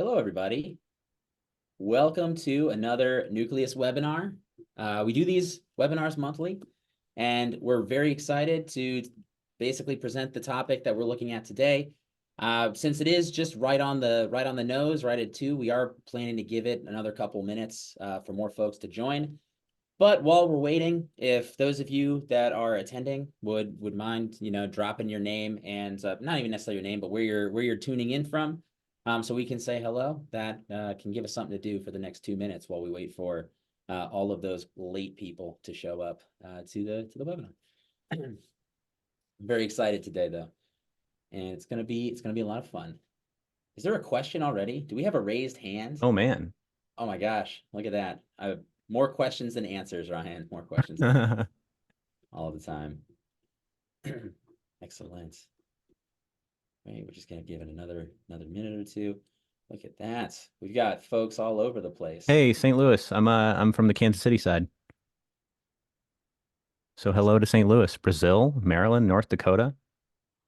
Hello, everybody. Welcome to another Nucleus webinar. We do these webinars monthly, and we're very excited to basically present the topic that we're looking at today. Since it is just right on the nose, right at 2, we are planning to give it another couple minutes for more folks to join. But while we're waiting, if those of you that are attending would mind, dropping your name and not even necessarily your name, but where you're tuning in from, so we can say hello. That can give us something to do for the next 2 minutes while we wait for all of those late people to show up to the webinar. I'm very excited today, though, and it's gonna be a lot of fun. Is there a question already? Do we have a raised hand? Oh man. Oh my gosh, look at that. More questions than answers, Ryan. More questions all the time. Excellent. Right, we're just gonna give it another minute or two. Look at that. We've got folks all over the place. Hey, St. Louis. I'm from the Kansas City side. So hello to St. Louis, Brazil, Maryland, North Dakota,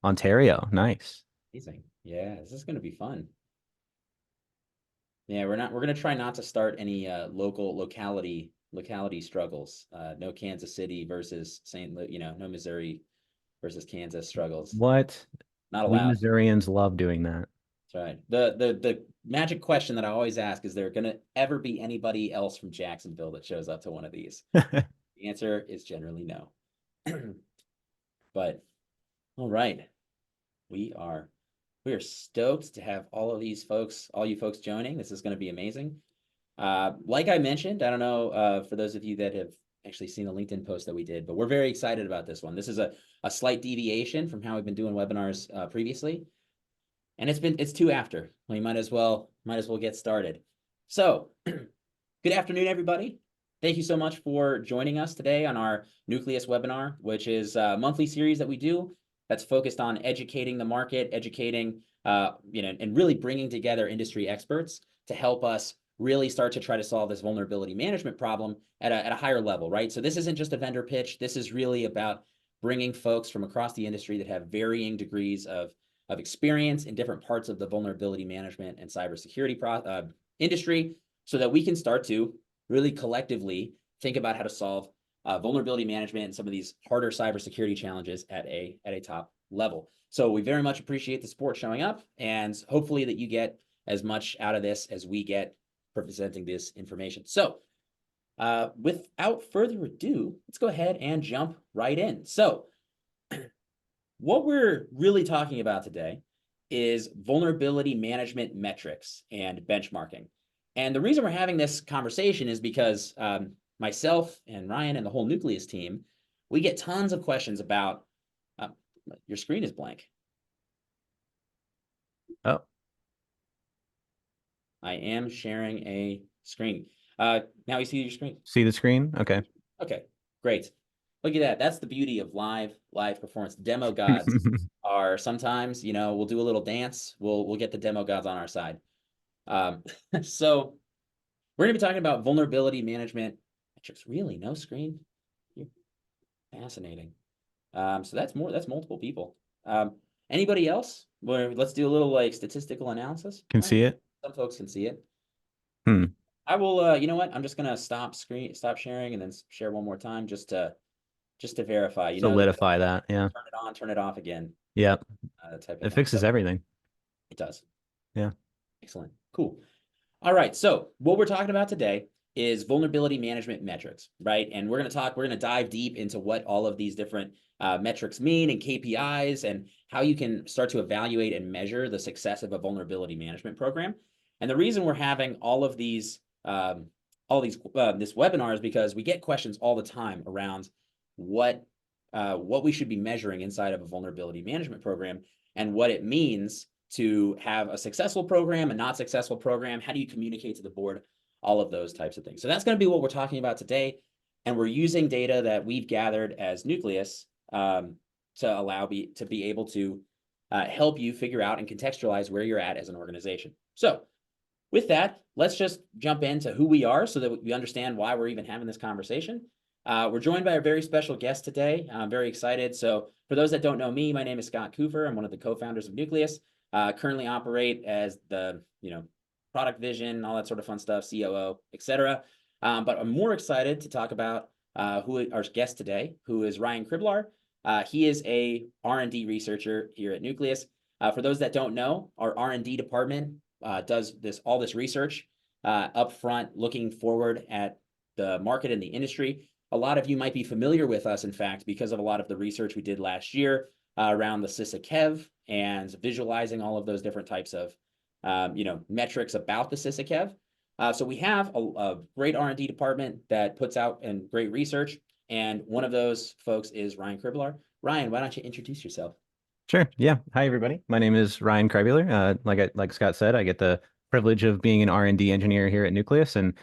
Ontario. Nice. Amazing. Yeah, this is gonna be fun. Yeah, we're gonna try not to start any locality struggles. No Kansas City versus St. Louis, no Missouri versus Kansas struggles. What? Not We allowed. Missourians love doing that. That's right. The magic question that I always ask is there gonna ever be anybody else from Jacksonville that shows up to one of these? The answer is generally no. But all right, we are stoked to have all you folks joining. This is going to be amazing. Like I mentioned, I don't know for those of you that have actually seen the LinkedIn post that we did, but we're very excited about this one. This is a slight deviation from how we've been doing webinars previously, and it's 2 after. We might as well get started. So, good afternoon, everybody. Thank you so much for joining us today on our Nucleus webinar, which is a monthly series that we do that's focused on educating the market, and really bringing together industry experts to help us really start to try to solve this vulnerability management problem at a higher level, right? So this isn't just a vendor pitch. This is really about bringing folks from across the industry that have varying degrees of experience in different parts of the vulnerability management and cybersecurity industry so that we can start to really collectively think about how to solve vulnerability management and some of these harder cybersecurity challenges at a top level. So we very much appreciate the support showing up, and hopefully that you get as much out of this as we get for presenting this information. So without further ado, let's go ahead and jump right in. So what we're really talking about today is vulnerability management metrics and benchmarking. And the reason we're having this conversation is because myself and Ryan and the whole Nucleus team, we get tons of questions about, your screen is blank. Oh, I am sharing a screen. Now you see your screen? see the screen? Okay. Okay, great. Look at that. That's the beauty of live performance. Demo gods are sometimes, we'll do a little dance. We'll get the demo gods on our side. So we're going to be talking about vulnerability management metrics. Really, no screen? Fascinating. So that's multiple people. Anybody else? Let's do a little statistical analysis. Can see it? Some folks can see it. Hmm. I will. You know what? I'm just gonna stop sharing, and then share one more time just to verify. Solidify that. Yeah. Turn it on, turn it off again. Yep. Type of It thing. fixes So everything. it does. Yeah. Excellent. Cool. All right. So what we're talking about today is vulnerability management metrics, right? And we're going to dive deep into what all of these different metrics mean and KPIs and how you can start to evaluate and measure the success of a vulnerability management program. And the reason we're having all of these this webinar is because we get questions all the time around what we should be measuring inside of a vulnerability management program and what it means to have a successful program, a not successful program. How do you communicate to the board? All of those types of things. So that's going to be what we're talking about today. And we're using data that we've gathered as Nucleus to be able to help you figure out and contextualize where you're at as an organization. So with that, let's just jump into who we are so that we understand why we're even having this conversation. We're joined by a very special guest today. I'm very excited. So for those that don't know me, my name is Scott Cooper. I'm one of the co-founders of Nucleus. Currently operate as the product vision, all that sort of fun stuff, COO, etc. But I'm more excited to talk about who our guest today, who is Ryan Kriblar. He is a R&D researcher here at Nucleus. For those that don't know, our R&D department does all this research up front, looking forward at the market and the industry. A lot of you might be familiar with us, in fact, because of a lot of the research we did last year around the SysAkev and visualizing all of those different types of metrics about the SysAkev. So we have a great R&D department that puts out and great research, and one of those folks is Ryan Kriblar. Ryan, why don't you introduce yourself? Sure. Yeah. Hi, everybody. My name is Ryan Krebuler. Like Scott said, I get the privilege of being an R&D engineer here at Nucleus, and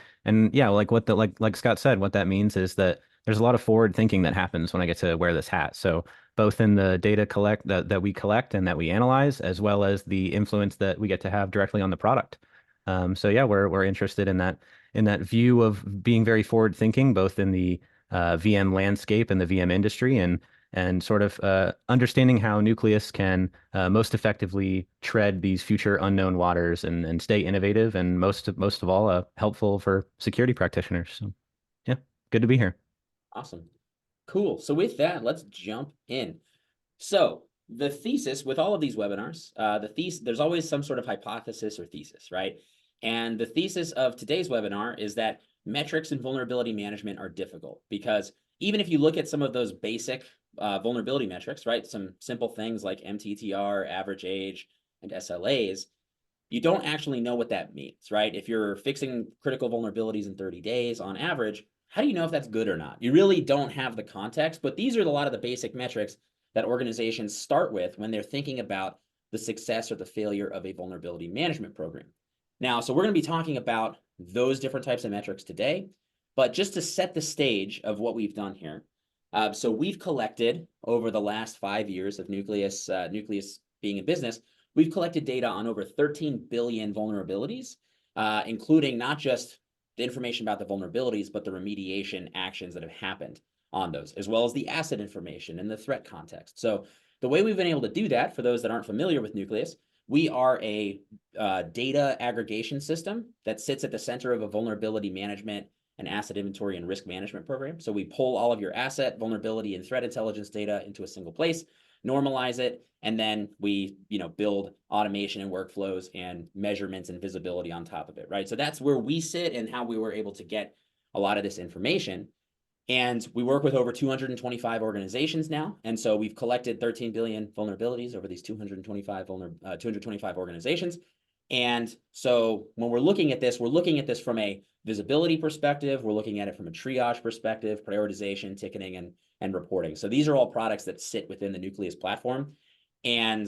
yeah, like Scott said, what that means is that there's a lot of forward thinking that happens when I get to wear this hat. So both in the data that we collect and that we analyze, as well as the influence that we get to have directly on the product. So yeah, we're interested in that view of being very forward thinking, both in the VM landscape and the VM industry, and sort of understanding how Nucleus can most effectively tread these future unknown waters and stay innovative and most of all helpful for security practitioners. So yeah, good to be here. Awesome. Cool. So with that, let's jump in. So the thesis with all of these webinars, there's always some sort of hypothesis or thesis, right? And the thesis of today's webinar is that metrics and vulnerability management are difficult because even if you look at some of those basic vulnerability metrics, right? Some simple things like MTTR, average age, and SLAs, you don't actually know what that means, right? If you're fixing critical vulnerabilities in 30 days on average, how do you know if that's good or not? You really don't have the context, but these are a lot of the basic metrics that organizations start with when they're thinking about the success or the failure of a vulnerability management program. Now, so we're going to be talking about those different types of metrics today, but just to set the stage of what we've done here. So we've collected over the last 5 years of Nucleus being in business, we've collected data on over 13 billion vulnerabilities, including not just the information about the vulnerabilities, but the remediation actions that have happened on those, as well as the asset information and the threat context. So the way we've been able to do that, for those that aren't familiar with Nucleus, we are a data aggregation system that sits at the center of a vulnerability management and asset inventory and risk management program. So we pull all of your asset, vulnerability, and threat intelligence data into a single place, normalize it, and then we build automation and workflows and measurements and visibility on top of it, right? So that's where we sit and how we were able to get a lot of this information. And we work with over 225 organizations now. And so we've collected 13 billion vulnerabilities over these 225 organizations. And so when we're looking at this, we're looking at this from a visibility perspective. We're looking at it from a triage perspective, prioritization, ticketing, and reporting. So these are all products that sit within the Nucleus platform. And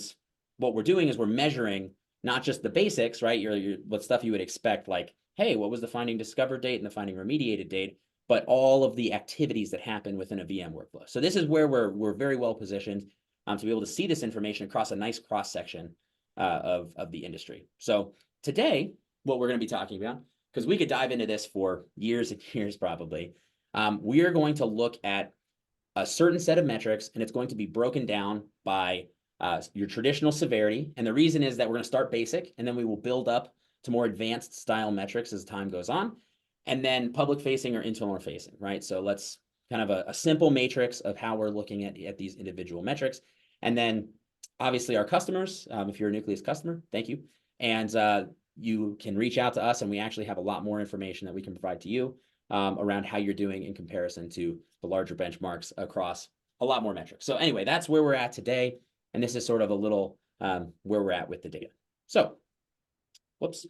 what we're doing is we're measuring not just the basics, right? What stuff you would expect, like, hey, what was the finding discovered date and the finding remediated date, but all of the activities that happen within a VM workflow. So this is where we're very well positioned to be able to see this information across a nice cross section of the industry. So today, what we're going to be talking about, because we could dive into this for years and years probably, we are going to look at a certain set of metrics, and it's going to be broken down by your traditional severity. And the reason is that we're going to start basic, and then we will build up to more advanced style metrics as time goes on, and then public facing or internal facing, right? So let's kind of a simple matrix of how we're looking at these individual metrics. And then obviously our customers, if you're a Nucleus customer, thank you. And you can reach out to us, and we actually have a lot more information that we can provide to you around how you're doing in comparison to the larger benchmarks across a lot more metrics. So anyway, that's where we're at today. And this is sort of a little where we're at with the data. So, whoops.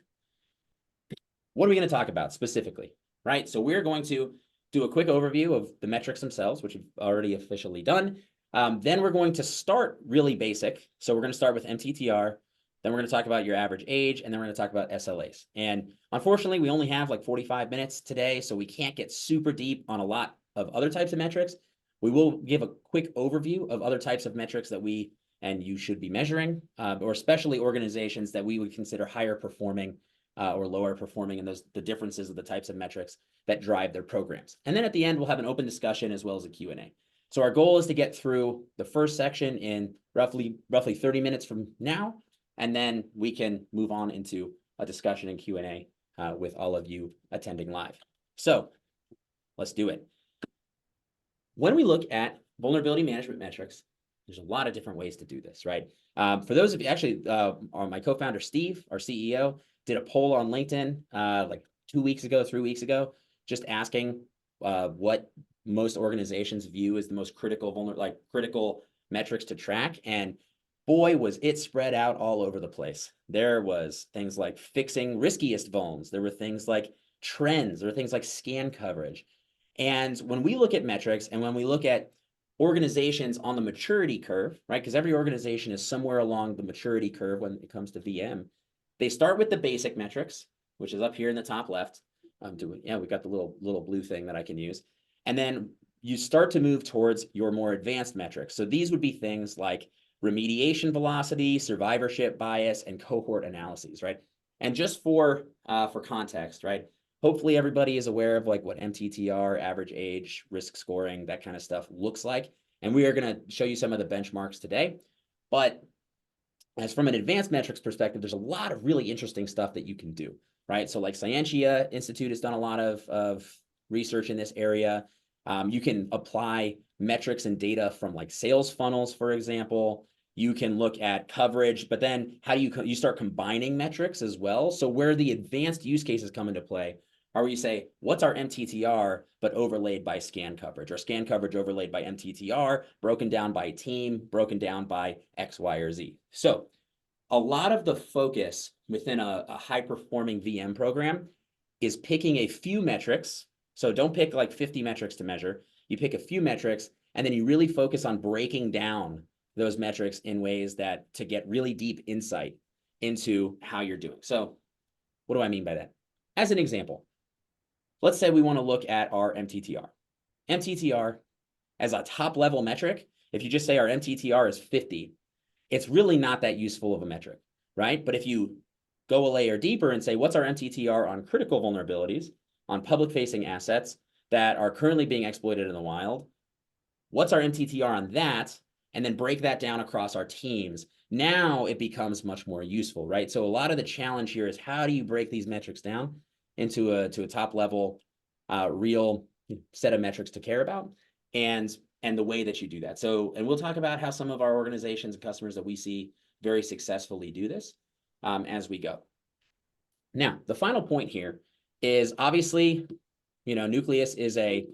What are we going to talk about specifically, right? So we're going to do a quick overview of the metrics themselves, which we've already officially done. Then we're going to start really basic. So we're going to start with MTTR. Then we're going to talk about your average age, and then we're going to talk about SLAs. And unfortunately, we only have like 45 minutes today, so we can't get super deep on a lot of other types of metrics. We will give a quick overview of other types of metrics that we and you should be measuring, or especially organizations that we would consider higher performing or lower performing, and the differences of the types of metrics that drive their programs. And then at the end, we'll have an open discussion as well as a Q&A. So our goal is to get through the first section in roughly 30 minutes from now, and then we can move on into a discussion and Q&A with all of you attending live. So let's do it. When we look at vulnerability management metrics, there's a lot of different ways to do this, right? For those of you, actually, my co-founder, Steve, our CEO, did a poll on LinkedIn like 2 weeks ago, 3 weeks ago, just asking what most organizations view as the most critical metrics to track. And boy, was it spread out all over the place. There was things like fixing riskiest vulns. There were things like trends. There were things like scan coverage. And when we look at metrics and when we look at organizations on the maturity curve, right? Because every organization is somewhere along the maturity curve when it comes to VM. They start with the basic metrics, which is up here in the top left. We've got the little blue thing that I can use. And then you start to move towards your more advanced metrics. So these would be things like remediation velocity, survivorship bias, and cohort analyses, right? And just for context, right? Hopefully everybody is aware of like what MTTR, average age, risk scoring, that kind of stuff looks like. And we are going to show you some of the benchmarks today. But as from an advanced metrics perspective, there's a lot of really interesting stuff that you can do, right? So like Scientia Institute has done a lot of research in this area. You can apply metrics and data from like sales funnels, for example. You can look at coverage, but then how do you start combining metrics as well? So where the advanced use cases come into play are where you say, what's our MTTR, but overlaid by scan coverage, or scan coverage overlaid by MTTR, broken down by team, broken down by X, Y, or Z. So a lot of the focus within a high-performing VM program is picking a few metrics. So don't pick like 50 metrics to measure. You pick a few metrics, and then you really focus on breaking down those metrics in ways that to get really deep insight into how you're doing. So what do I mean by that? As an example, let's say we want to look at our MTTR. MTTR as a top level metric, if you just say our MTTR is 50, it's really not that useful of a metric, right? But if you go a layer deeper and say, what's our MTTR on critical vulnerabilities, on public-facing assets that are currently being exploited in the wild, what's our MTTR on that? And then break that down across our teams. Now it becomes much more useful, right? So a lot of the challenge here is how do you break these metrics down into a top level, real set of metrics to care about, and the way that you do that. So, and we'll talk about how some of our organizations and customers that we see very successfully do this as we go. Now, the final point here is obviously, Nucleus is a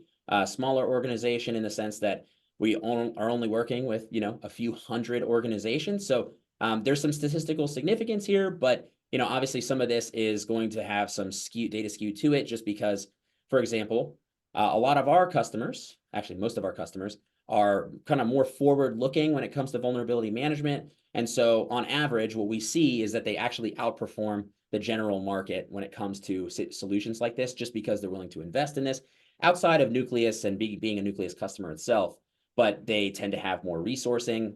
smaller organization in the sense that we are only working with, a few hundred organizations. So there's some statistical significance here, but, obviously some of this is going to have some data skew to it just because, for example, a lot of our customers, actually most of our customers, are kind of more forward-looking when it comes to vulnerability management. And so on average, what we see is that they actually outperform the general market when it comes to solutions like this, just because they're willing to invest in this outside of Nucleus and being a Nucleus customer itself. But they tend to have more resourcing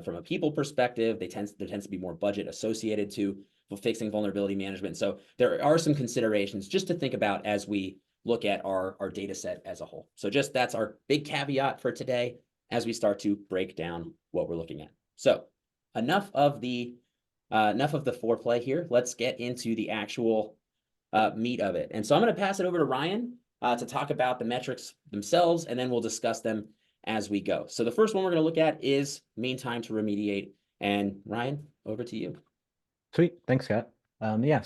from a people perspective. There tends to be more budget associated to fixing vulnerability management. So there are some considerations just to think about as we look at our data set as a whole. So just that's our big caveat for today as we start to break down what we're looking at. So enough of the foreplay here. Let's get into the actual meat of it. And so I'm going to pass it over to Ryan to talk about the metrics themselves, and then we'll discuss them as we go. So the first one we're going to look at is mean time to remediate. And Ryan, over to you. Sweet. Thanks, Scott.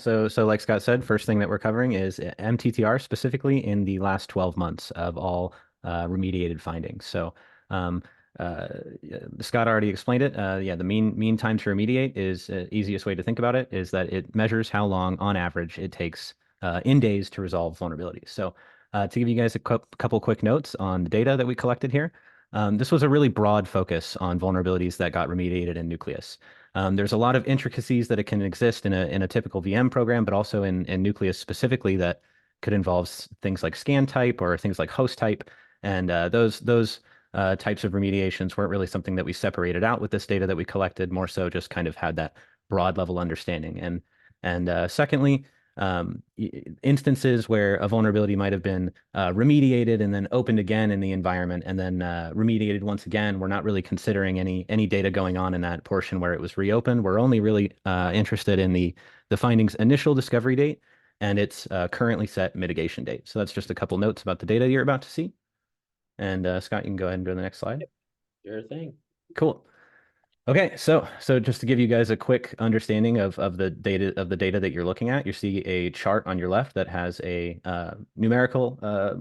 So like Scott said, first thing that we're covering is MTTR, specifically in the last 12 months of all remediated findings. So Scott already explained it. The mean time to remediate is easiest way to think about it is that it measures how long, on average, it takes in days to resolve vulnerabilities. So to give you guys a couple quick notes on the data that we collected here, this was a really broad focus on vulnerabilities that got remediated in Nucleus. There's a lot of intricacies that it can exist in a typical VM program, but also in Nucleus specifically that could involve things like scan type or things like host type. And those types of remediations weren't really something that we separated out with this data that we collected, more so just kind of had that broad level understanding. And secondly, instances where a vulnerability might have been remediated and then opened again in the environment and then remediated once again. We're not really considering any data going on in that portion where it was reopened. We're only really interested in the findings initial discovery date and its currently set mitigation date. So that's just a couple notes about the data you're about to see. And Scott, you can go ahead and go to the next slide. Sure thing. Cool. Okay, so just to give you guys a quick understanding of the data that you're looking at, you see a chart on your left that has a numerical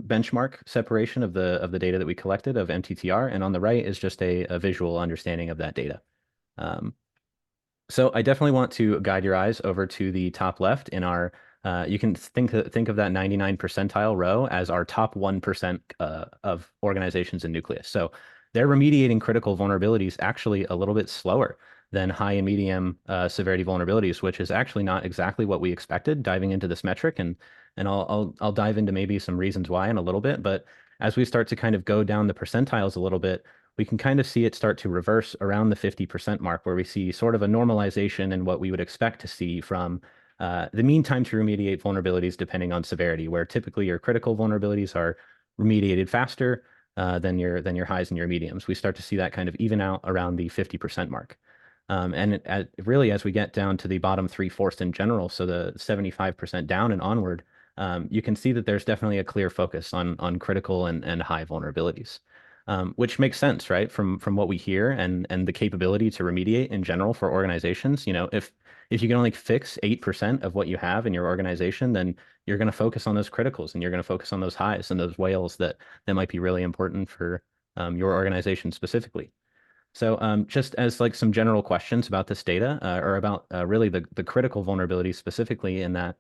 benchmark separation of the data that we collected of MTTR, and on the right is just a visual understanding of that data. So I definitely want to guide your eyes over to the top left in our, you can think of that 99 percentile row as our top 1% of organizations in Nucleus. So they're remediating critical vulnerabilities actually a little bit slower than high and medium severity vulnerabilities, which is actually not exactly what we expected diving into this metric. And I'll dive into maybe some reasons why in a little bit. But as we start to kind of go down the percentiles a little bit, we can kind of see it start to reverse around the 50% mark, where we see sort of a normalization in what we would expect to see from the mean time to remediate vulnerabilities depending on severity, where typically your critical vulnerabilities are remediated faster than your highs and your mediums. We start to see that kind of even out around the 50% mark. Really, as we get down to the bottom 3/4 in general, so the 75% down and onward, you can see that there's definitely a clear focus on critical and high vulnerabilities. Which makes sense, right? From what we hear and the capability to remediate in general for organizations. You know, if you can only fix 8% of what you have in your organization, then you're going to focus on those criticals and you're going to focus on those highs and those whales that might be really important for your organization specifically. So just as like some general questions about this data or about really the critical vulnerabilities specifically in that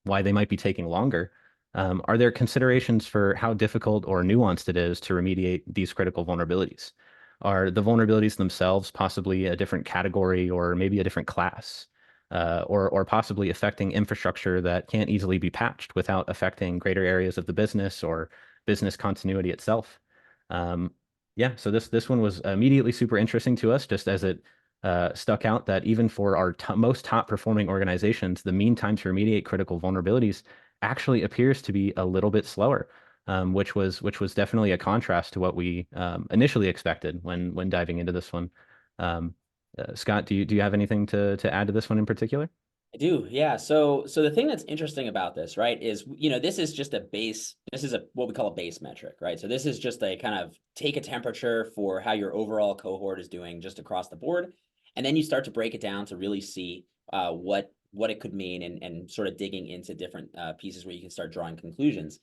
why they might be taking longer. Are there considerations for how difficult or nuanced it is to remediate these critical vulnerabilities? Are the vulnerabilities themselves possibly a different category or maybe a different class? Or possibly affecting infrastructure that can't easily be patched without affecting greater areas of the business or business continuity itself? Yeah, so this one was immediately super interesting to us, just as it stuck out that even for our most top performing organizations, the mean time to remediate critical vulnerabilities actually appears to be a little bit slower, which was definitely a contrast to what we initially expected when diving into this one. Scott, do you have anything to add to this one in particular? I do, yeah. So the thing that's interesting about this, right, is this is just a base. This is what we call a base metric, right? So this is just a kind of take a temperature for how your overall cohort is doing just across the board, and then you start to break it down to really see what it could mean and sort of digging into different pieces where you can start drawing conclusions.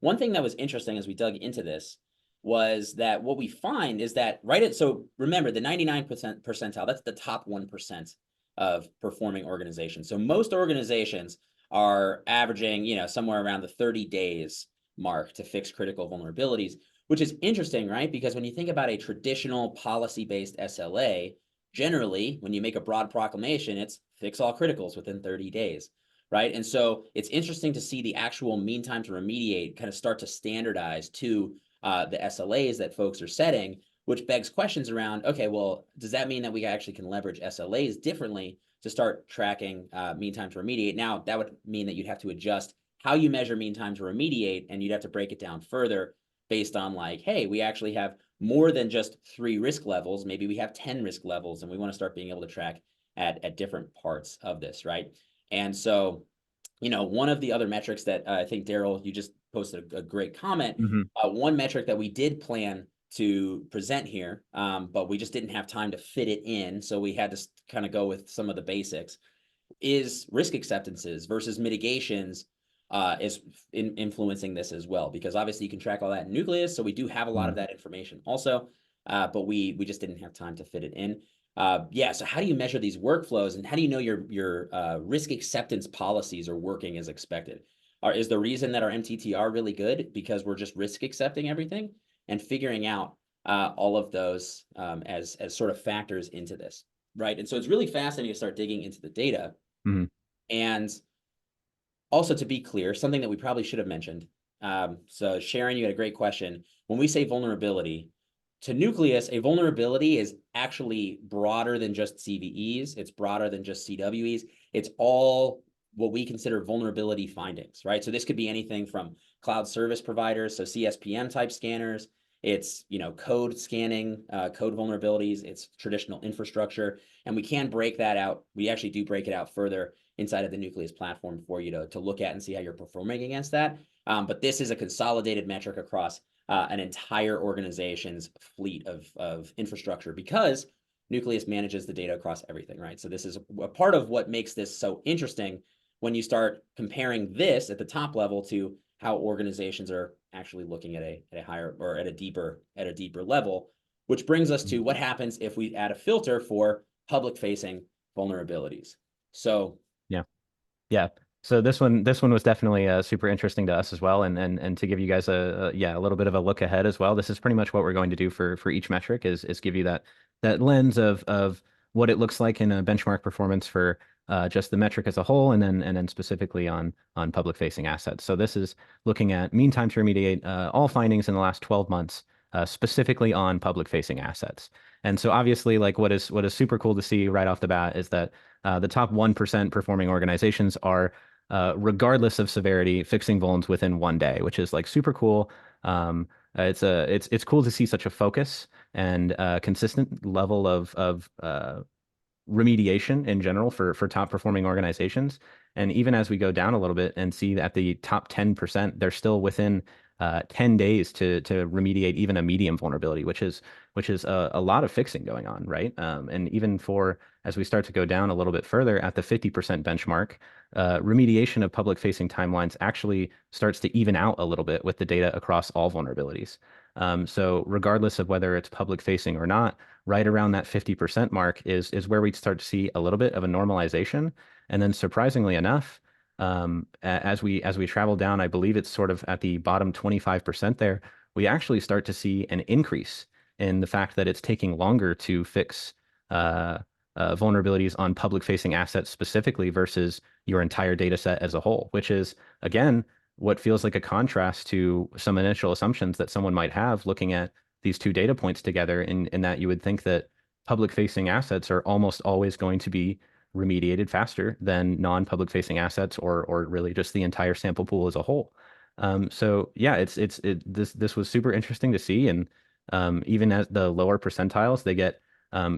One thing that was interesting as we dug into this was that what we find is that so remember the 99% percentile, that's the top 1% of performing organizations. So most organizations are averaging, somewhere around the 30 days mark to fix critical vulnerabilities, which is interesting, right? Because when you think about a traditional policy-based SLA, generally, when you make a broad proclamation, it's fix all criticals within 30 days, right? And so it's interesting to see the actual mean time to remediate kind of start to standardize to the SLAs that folks are setting, which begs questions around, okay, well, does that mean that we actually can leverage SLAs differently to start tracking mean time to remediate? Now, that would mean that you'd have to adjust how you measure mean time to remediate, and you'd have to break it down further based on like, hey, we actually have more than just 3 risk levels. Maybe we have 10 risk levels, and we want to start being able to track at different parts of this, right? And so, one of the other metrics that I think, Daryl, you just posted a great comment. One metric that we did plan to present here, but we just didn't have time to fit it in. So we had to kind of go with some of the basics, is risk acceptances versus mitigations is influencing this as well, because obviously you can track all that in Nucleus. So we do have a lot of that information also, but we just didn't have time to fit it in. Yeah, so how do you measure these workflows, and how do you know your risk acceptance policies are working as expected? Is the reason that our MTTR really good because we're just risk accepting everything and figuring out all of those as sort of factors into this, right? And so it's really fascinating to start digging into the data. And also, to be clear, something that we probably should have mentioned. So Sharon, you had a great question. When we say vulnerability, to Nucleus, a vulnerability is actually broader than just CVEs. It's broader than just CWEs. It's all what we consider vulnerability findings, right? So this could be anything from cloud service providers, so CSPM type scanners. It's, code scanning, code vulnerabilities. It's traditional infrastructure, and we can break that out. We actually do break it out further inside of the Nucleus platform for you to look at and see how you're performing against that. But this is a consolidated metric across an entire organization's fleet of infrastructure, because Nucleus manages the data across everything, right? So this is a part of what makes this so interesting when you start comparing this at the top level to how organizations are actually looking at a higher or at a deeper level, which brings us to what happens if we add a filter for public facing vulnerabilities. So Yeah. Yeah. So this one was definitely super interesting to us as well, and to give you guys a little bit of a look ahead as well. This is pretty much what we're going to do for each metric is give you that lens of what it looks like in a benchmark performance for just the metric as a whole, and then specifically on public facing assets. So this is looking at mean time to remediate all findings in the last 12 months, specifically on public facing assets. And so obviously, like what is super cool to see right off the bat is that the top 1% performing organizations are, regardless of severity, fixing vulns within 1 day, which is like super cool. It's cool to see such a focus and consistent level of remediation in general for top performing organizations. And even as we go down a little bit and see that the top 10%, they're still within 10 days to remediate even a medium vulnerability, which is a lot of fixing going on, right? And even for as we start to go down a little bit further at the 50% benchmark, remediation of public facing timelines actually starts to even out a little bit with the data across all vulnerabilities. So regardless of whether it's public facing or not, right around that 50% mark is where we start to see a little bit of a normalization. And then surprisingly enough, as we travel down, I believe it's sort of at the bottom 25% there, we actually start to see an increase in the fact that it's taking longer to fix vulnerabilities on public facing assets specifically versus your entire data set as a whole, which is, again, what feels like a contrast to some initial assumptions that someone might have looking at these two data points together, in that you would think that public facing assets are almost always going to be remediated faster than non-public facing assets, or really just the entire sample pool as a whole. So yeah, this was super interesting to see, and even as the lower percentiles, they get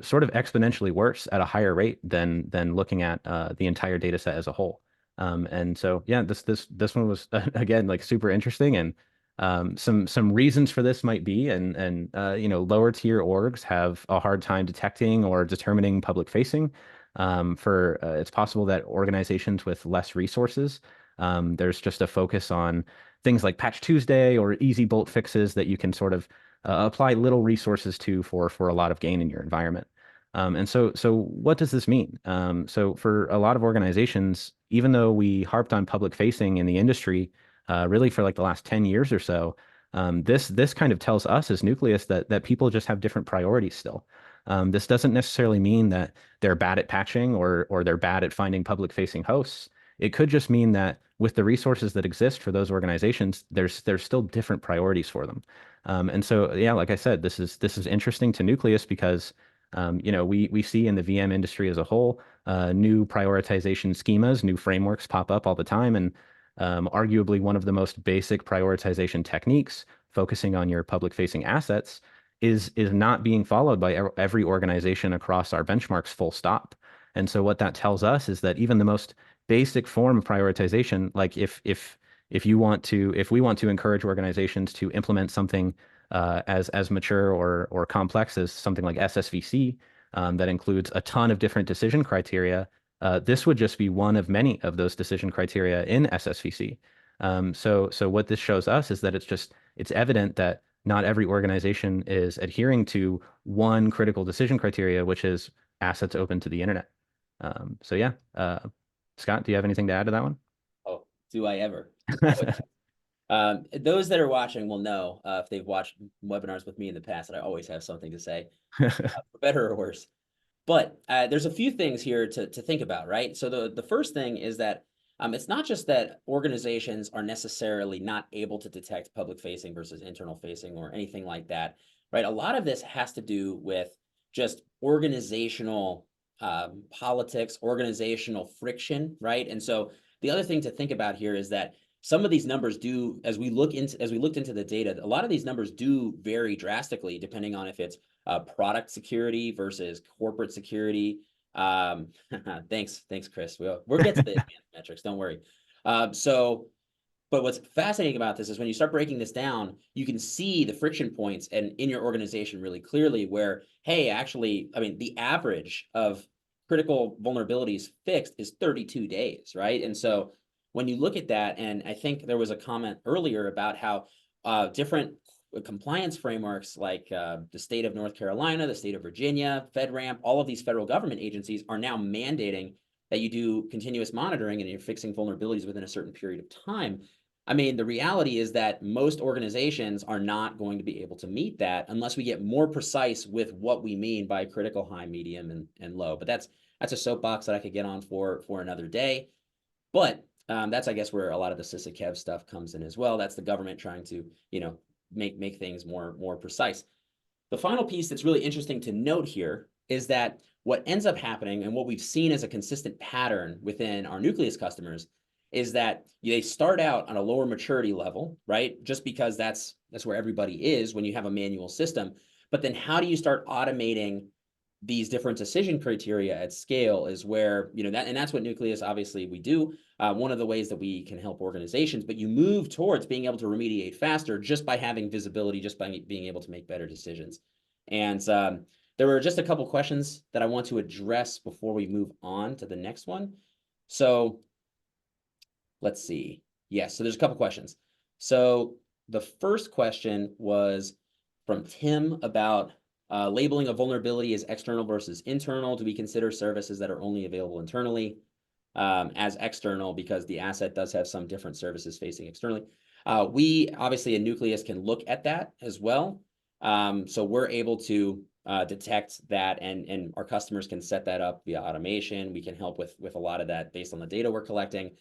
sort of exponentially worse at a higher rate than looking at the entire data set as a whole. And so yeah, this one was again like super interesting, and some reasons for this might be, and lower tier orgs have a hard time detecting or determining public facing. For It's possible that organizations with less resources, there's just a focus on things like Patch Tuesday or easy bolt fixes that you can sort of apply little resources to for a lot of gain in your environment. And so what does this mean? So for a lot of organizations, even though we harped on public facing in the industry, really for like the last 10 years or so, this kind of tells us as Nucleus that people just have different priorities still. This doesn't necessarily mean that they're bad at patching or they're bad at finding public facing hosts. It could just mean that with the resources that exist for those organizations, there's still different priorities for them. And so, yeah, like I said, this is interesting to Nucleus because we see in the VM industry as a whole, new prioritization schemas, new frameworks pop up all the time, and arguably one of the most basic prioritization techniques, focusing on your public-facing assets, is not being followed by every organization across our benchmarks, full stop. And so what that tells us is that even the most basic form of prioritization, like if we want to encourage organizations to implement something as mature or complex as something like SSVC, that includes a ton of different decision criteria, this would just be one of many of those decision criteria in SSVC. So what this shows us is that it's evident that not every organization is adhering to one critical decision criteria, which is assets open to the internet. So yeah, Scott, do you have anything to add to that one? Oh, do I ever? Those that are watching will know, if they've watched webinars with me in the past, that I always have something to say, for better or worse. But there's a few things here to think about, right? So the first thing is that it's not just that organizations are necessarily not able to detect public facing versus internal facing or anything like that, right? A lot of this has to do with just organizational politics, organizational friction, right? And so the other thing to think about here is that some of these numbers do, as we looked into the data, a lot of these numbers do vary drastically depending on if it's product security versus corporate security. Thanks, Chris. We'll get to the advanced metrics. Don't worry. But what's fascinating about this is when you start breaking this down, you can see the friction points and in your organization really clearly where, hey, actually, I mean, the average of critical vulnerabilities fixed is 32 days, right? And so when you look at that, and I think there was a comment earlier about how different compliance frameworks like the state of North Carolina, the state of Virginia, FedRAMP, all of these federal government agencies are now mandating that you do continuous monitoring and you're fixing vulnerabilities within a certain period of time. I mean, the reality is that most organizations are not going to be able to meet that unless we get more precise with what we mean by critical, high, medium, and low. But that's a soapbox that I could get on for another day. But that's, I guess, where a lot of the SysAkev stuff comes in as well. That's the government trying to, make things more precise. The final piece that's really interesting to note here is that what ends up happening and what we've seen as a consistent pattern within our Nucleus customers is that they start out on a lower maturity level, right? Just because that's where everybody is when you have a manual system. But then how do you start automating these different decision criteria at scale is where, and that's what Nucleus, obviously, we do. One of the ways that we can help organizations, but you move towards being able to remediate faster just by having visibility, just by being able to make better decisions. And there were just a couple questions that I want to address before we move on to the next one. So let's see. Yes, so there's a couple questions. So the first question was from Tim about labeling a vulnerability as external versus internal. Do we consider services that are only available internally as external because the asset does have some different services facing externally? We obviously in Nucleus can look at that as well. So we're able to detect that and our customers can set that up via automation. We can help with a lot of that based on the data we're collecting.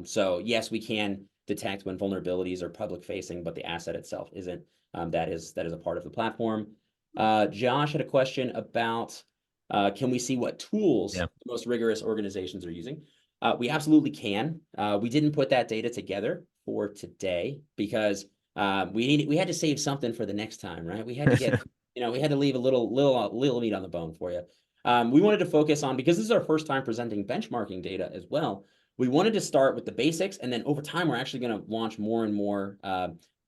So yes, we can detect when vulnerabilities are public facing, but the asset itself isn't. That is a part of the platform. Josh had a question about can we see what tools the most rigorous organizations are using? We absolutely can. We didn't put that data together for today because we had to save something for the next time, right? We had to get, we had to leave a little meat on the bone for you. We wanted to focus on, because this is our first time presenting benchmarking data as well, we wanted to start with the basics, and then over time, we're actually going to launch more and more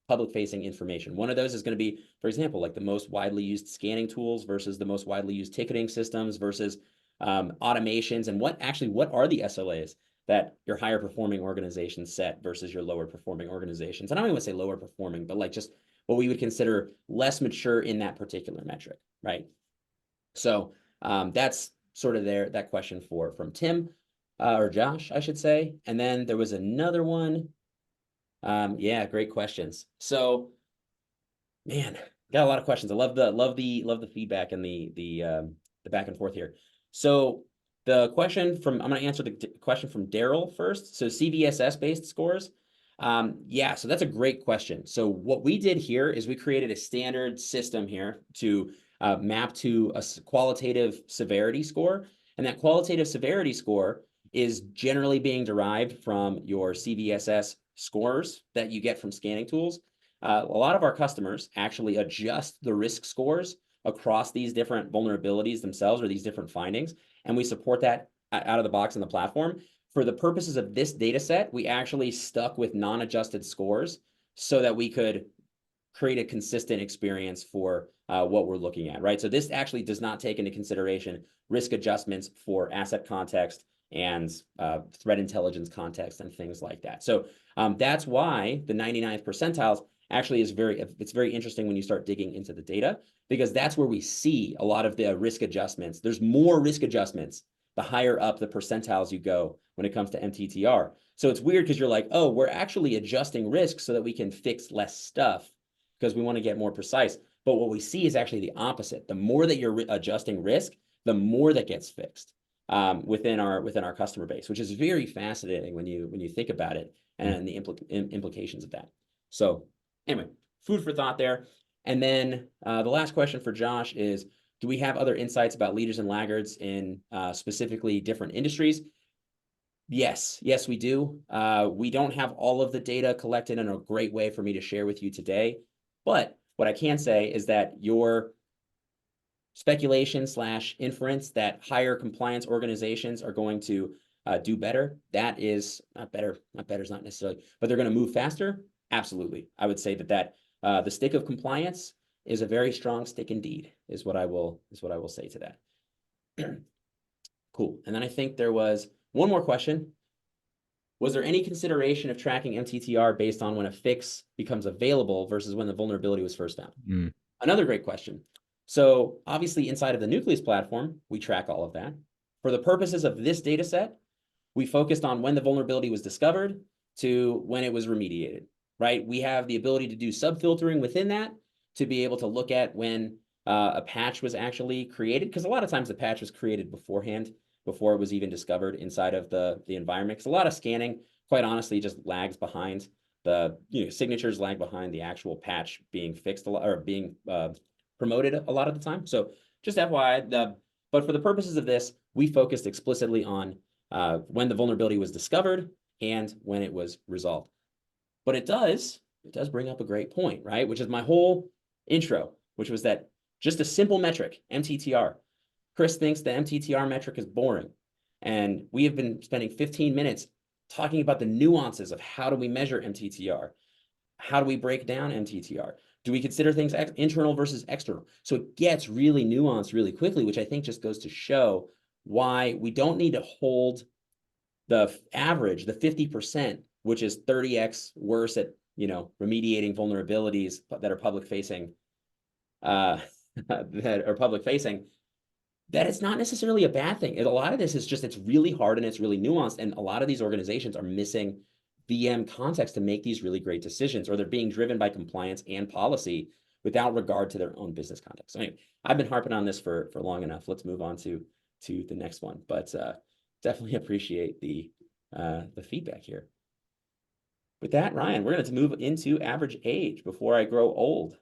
public-facing information. One of those is going to be, for example, like the most widely used scanning tools versus the most widely used ticketing systems versus automations, and what are the SLAs that your higher performing organizations set versus your lower performing organizations. And I don't even want to say lower performing, but like just what we would consider less mature in that particular metric, right? So that's sort of that question from Tim, or Josh, I should say. And then there was another one. Yeah, great questions. So, man, got a lot of questions. I love the feedback and the back and forth here. So I'm going to answer the question from Daryl first. So CVSS based scores. Yeah, so that's a great question. So what we did here is we created a standard system here to map to a qualitative severity score. And that qualitative severity score is generally being derived from your CVSS scores that you get from scanning tools. A lot of our customers actually adjust the risk scores across these different vulnerabilities themselves or these different findings, and we support that out of the box in the platform. For the purposes of this data set, we actually stuck with non-adjusted scores so that we could create a consistent experience for what we're looking at, right? So this actually does not take into consideration risk adjustments for asset context and threat intelligence context and things like that. So that's why the 99th percentiles actually is it's very interesting when you start digging into the data, because that's where we see a lot of the risk adjustments. There's more risk adjustments the higher up the percentiles you go when it comes to MTTR. So it's weird because you're like, oh, we're actually adjusting risk so that we can fix less stuff because we want to get more precise. But what we see is actually the opposite. The more that you're adjusting risk, the more that gets fixed within our customer base, which is very fascinating when you think about it and the implications of that. So anyway, food for thought there. And then the last question for Josh is, do we have other insights about leaders and laggards in specifically different industries? Yes, yes, we do. We don't have all of the data collected in a great way for me to share with you today, but what I can say is that your speculation slash inference that higher compliance organizations are going to do better, that is not better. Not better is not necessarily, but they're going to move faster. Absolutely, I would say that the stick of compliance is a very strong stick indeed. Is what I will say to that. Cool. And then I think there was one more question. Was there any consideration of tracking MTTR based on when a fix becomes available versus when the vulnerability was first found? Mm. Another great question. So obviously inside of the Nucleus platform, we track all of that. For the purposes of this data set, we focused on when the vulnerability was discovered to when it was remediated, right? We have the ability to do sub-filtering within that to be able to look at when a patch was actually created, because a lot of times the patch was created beforehand, before it was even discovered inside of the environment. Because a lot of scanning, quite honestly, just lags behind the signatures lag behind the actual patch being fixed or being promoted a lot of the time. So just FYI, but for the purposes of this, we focused explicitly on when the vulnerability was discovered and when it was resolved. But it does bring up a great point, right? Which is my whole intro, which was that just a simple metric, MTTR. Chris thinks the MTTR metric is boring. And we have been spending 15 minutes talking about the nuances of how do we measure MTTR? How do we break down MTTR? Do we consider things internal versus external? So it gets really nuanced really quickly, which I think just goes to show why we don't need to hold the average, the 50%, which is 30x worse at remediating vulnerabilities that are public facing, that are public facing, that it's not necessarily a bad thing. A lot of this is just, it's really hard and it's really nuanced. And a lot of these organizations are missing VM context to make these really great decisions, or they're being driven by compliance and policy without regard to their own business context. So anyway, I've been harping on this for long enough. Let's move on to the next one. But definitely appreciate the feedback here. With that, Ryan, we're going to move into average age before I grow old.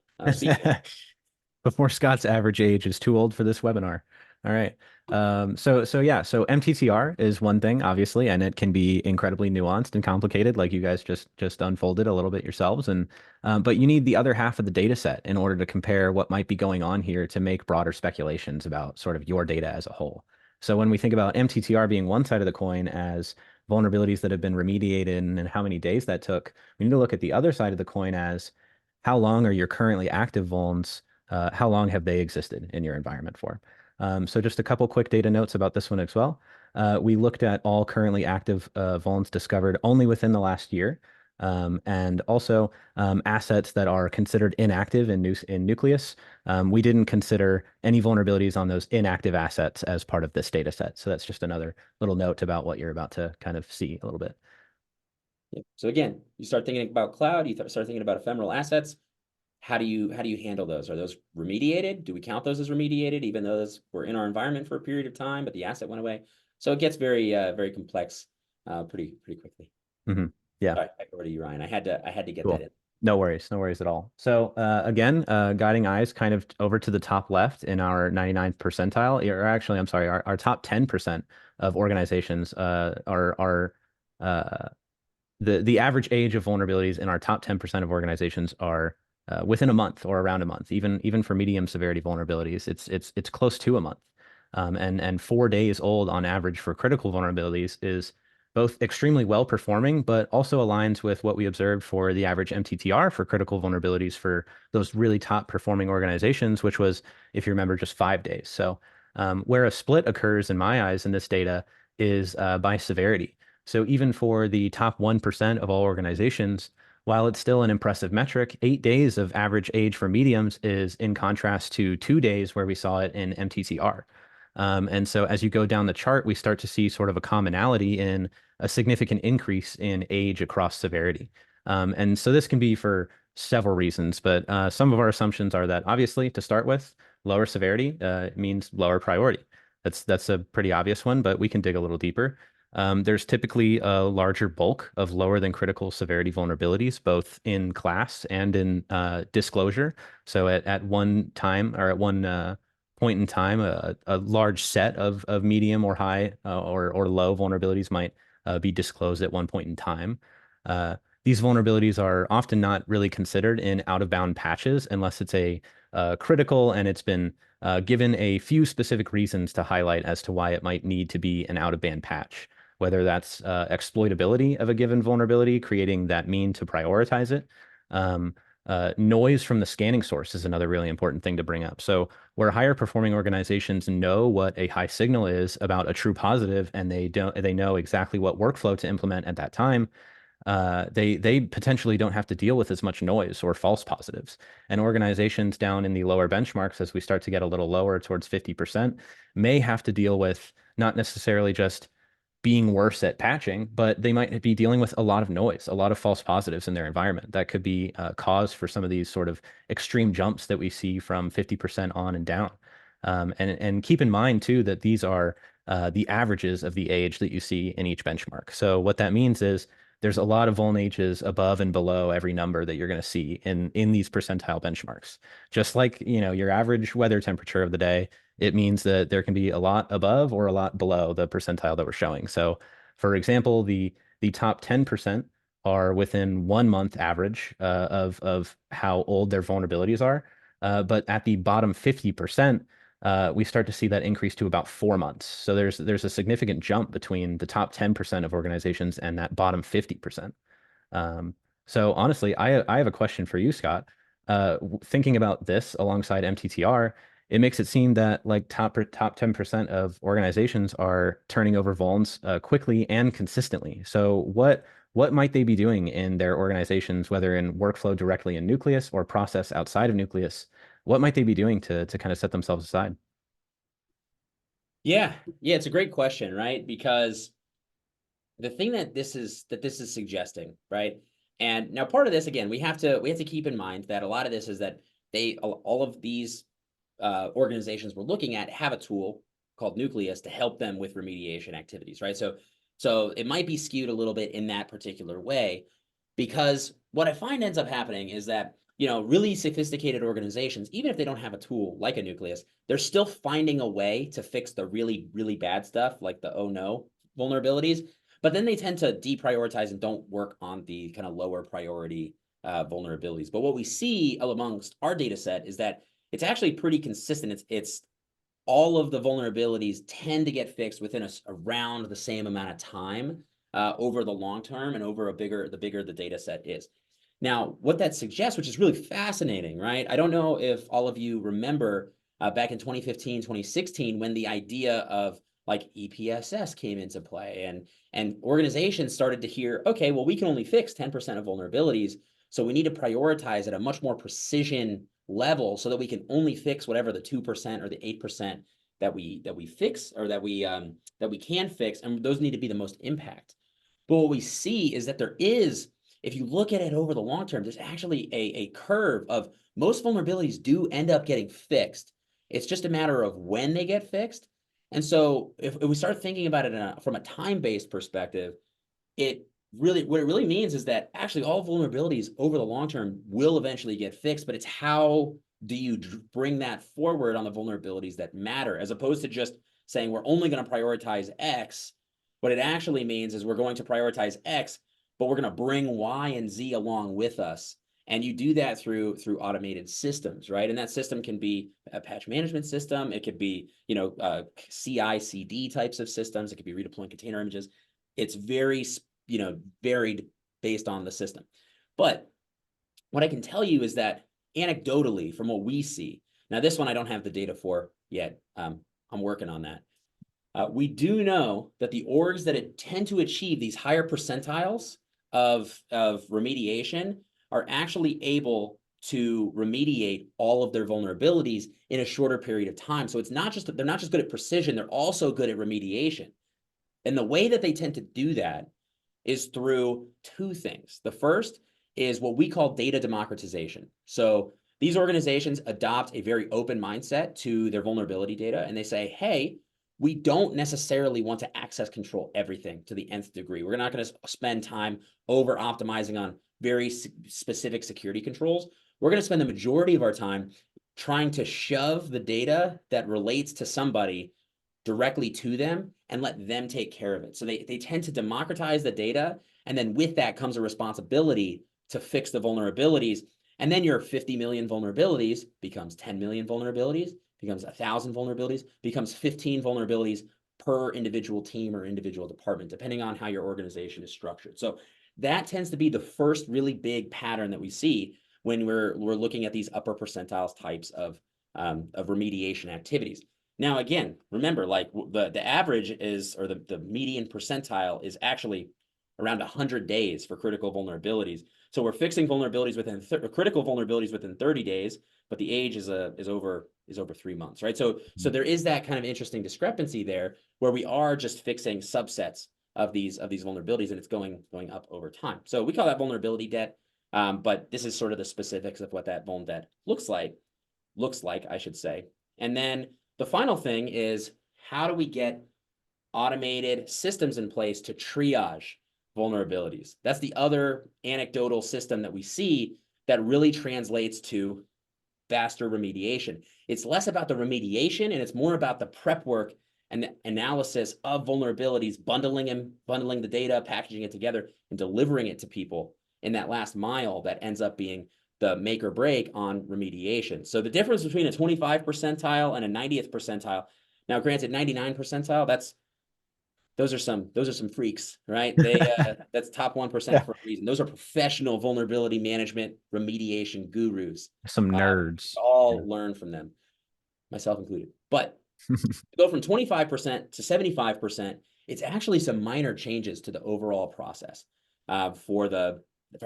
Before Scott's average age is too old for this webinar. All right. So MTTR is one thing, obviously, and it can be incredibly nuanced and complicated, like you guys just unfolded a little bit yourselves. And but you need the other half of the data set in order to compare what might be going on here to make broader speculations about sort of your data as a whole. So when we think about MTTR being one side of the coin as vulnerabilities that have been remediated and how many days that took, we need to look at the other side of the coin as how long are your currently active vulns, how long have they existed in your environment for? So just a couple quick data notes about this one as well. We looked at all currently active vulns discovered only within the last year, and also assets that are considered inactive in Nucleus. We didn't consider any vulnerabilities on those inactive assets as part of this data set. So that's just another little note about what you're about to kind of see a little bit. Yeah. So again, you start thinking about cloud, you start thinking about ephemeral assets. How do you handle those? Are those remediated? Do we count those as remediated, even though those were in our environment for a period of time, but the asset went away? So it gets very very complex pretty quickly. Mm-hmm. Yeah. All right, back over to you, Ryan. I had to get Cool. that in. No worries at all. So again, guiding eyes kind of over to the top left in our 99th percentile, or actually, I'm sorry, our top 10% of organizations are the average age of vulnerabilities in our top 10% of organizations are within a month or around a month. Even for medium severity vulnerabilities, it's close to a month. And 4 days old on average for critical vulnerabilities is both extremely well performing, but also aligns with what we observed for the average MTTR for critical vulnerabilities for those really top performing organizations, which was, if you remember, just 5 days. So where a split occurs in my eyes in this data is by severity. So even for the top 1% of all organizations, while it's still an impressive metric, 8 days of average age for mediums is in contrast to 2 days where we saw it in MTTR. And so as you go down the chart, we start to see sort of a commonality in a significant increase in age across severity. And so this can be for several reasons, but some of our assumptions are that obviously to start with, lower severity means lower priority. That's a pretty obvious one, but we can dig a little deeper. There's typically a larger bulk of lower than critical severity vulnerabilities, both in class and in disclosure. So at one time or at one point in time, a large set of medium or high or low vulnerabilities might be disclosed at one point in time. These vulnerabilities are often not really considered in out-of-bound patches unless it's a critical and it's been given a few specific reasons to highlight as to why it might need to be an out-of-band patch, whether that's exploitability of a given vulnerability, creating that mean to prioritize it. Noise from the scanning source is another really important thing to bring up. So where higher performing organizations know what a high signal is about a true positive, and they know exactly what workflow to implement at that time, they potentially don't have to deal with as much noise or false positives. And organizations down in the lower benchmarks, as we start to get a little lower towards 50%, may have to deal with not necessarily just being worse at patching, but they might be dealing with a lot of noise, a lot of false positives in their environment. That could be a cause for some of these sort of extreme jumps that we see from 50% on and down. And keep in mind too that these are the averages of the age that you see in each benchmark. So what that means is there's a lot of vuln ages above and below every number that you're going to see in these percentile benchmarks. Just like, your average weather temperature of the day, it means that there can be a lot above or a lot below the percentile that we're showing. So for example, the top 10% are within 1 month average of how old their vulnerabilities are. But at the bottom 50%, we start to see that increase to about 4 months. So there's a significant jump between the top 10% of organizations and that bottom 50%. So honestly, I have a question for you, Scott. Thinking about this alongside MTTR, it makes it seem that like top 10% of organizations are turning over vulns quickly and consistently. So what might they be doing in their organizations, whether in workflow directly in Nucleus or process outside of Nucleus? What might they be doing to kind of set themselves aside? Yeah, yeah, it's a great question, right? Because the thing that this is suggesting, right? And now part of this, again, we have to keep in mind that a lot of this is that all of these organizations we're looking at have a tool called Nucleus to help them with remediation activities, right? So it might be skewed a little bit in that particular way, because what I find ends up happening is that really sophisticated organizations, even if they don't have a tool like a Nucleus, they're still finding a way to fix the really, really bad stuff, like the oh no vulnerabilities. But then they tend to deprioritize and don't work on the kind of lower priority vulnerabilities. But what we see amongst our data set is that it's actually pretty consistent. It's all of the vulnerabilities tend to get fixed within around the same amount of time over the long term and over the bigger the data set is. Now, what that suggests, which is really fascinating, right? I don't know if all of you remember back in 2015, 2016, when the idea of like EPSS came into play, and organizations started to hear, okay, well, we can only fix 10% of vulnerabilities, so we need to prioritize at a much more precision level so that we can only fix whatever the 2% or the 8% that we fix, or that we can fix, and those need to be the most impact. But what we see is that if you look at it over the long term, there's actually a curve of most vulnerabilities do end up getting fixed. It's just a matter of when they get fixed. And so if we start thinking about it from a time-based perspective, what it really means is that actually all vulnerabilities over the long term will eventually get fixed, but it's how do you bring that forward on the vulnerabilities that matter, as opposed to just saying we're only going to prioritize X. What it actually means is we're going to prioritize X, but we're going to bring Y and Z along with us. And you do that through automated systems, right? And that system can be a patch management system. It could be, CI/CD types of systems. It could be redeploying container images. It's very, varied based on the system. But what I can tell you is that anecdotally, from what we see, now this one I don't have the data for yet. I'm working on that. We do know that the orgs that tend to achieve these higher percentiles of remediation are actually able to remediate all of their vulnerabilities in a shorter period of time. So they're not just good at precision, they're also good at remediation. And the way that they tend to do that is through two things. The first is what we call data democratization. So these organizations adopt a very open mindset to their vulnerability data, and they say, hey, we don't necessarily want to access control everything to the nth degree. We're not going to spend time over optimizing on very specific security controls. We're going to spend the majority of our time trying to shove the data that relates to somebody directly to them and let them take care of it. So they tend to democratize the data. And then with that comes a responsibility to fix the vulnerabilities. And then your 50 million vulnerabilities becomes 10 million vulnerabilities, becomes 1,000 vulnerabilities, becomes 15 vulnerabilities per individual team or individual department, depending on how your organization is structured. So that tends to be the first really big pattern that we see when we're looking at these upper percentiles types of remediation activities. Now, again, remember, like the average is, or the median percentile is actually around 100 days for critical vulnerabilities. So we're fixing vulnerabilities within critical vulnerabilities within 30 days, but the age is over 3 months, right? So there is that kind of interesting discrepancy there where we are just fixing subsets of these vulnerabilities, and it's going up over time. So we call that vulnerability debt, but this is sort of the specifics of what that vuln debt looks like, I should say. And then the final thing is, how do we get automated systems in place to triage vulnerabilities? That's the other anecdotal system that we see that really translates to faster remediation. It's less about the remediation and it's more about the prep work and the analysis of vulnerabilities, bundling the data, packaging it together, and delivering it to people in that last mile that ends up being the make or break on remediation. So the difference between a 25 percentile and a 90th percentile, now granted 99 percentile, those are some freaks, right? That's top 1% Yeah. for a reason. Those are professional vulnerability management remediation gurus. Some nerds. All learn from them, myself included. But to go from 25% to 75%, it's actually some minor changes to the overall process for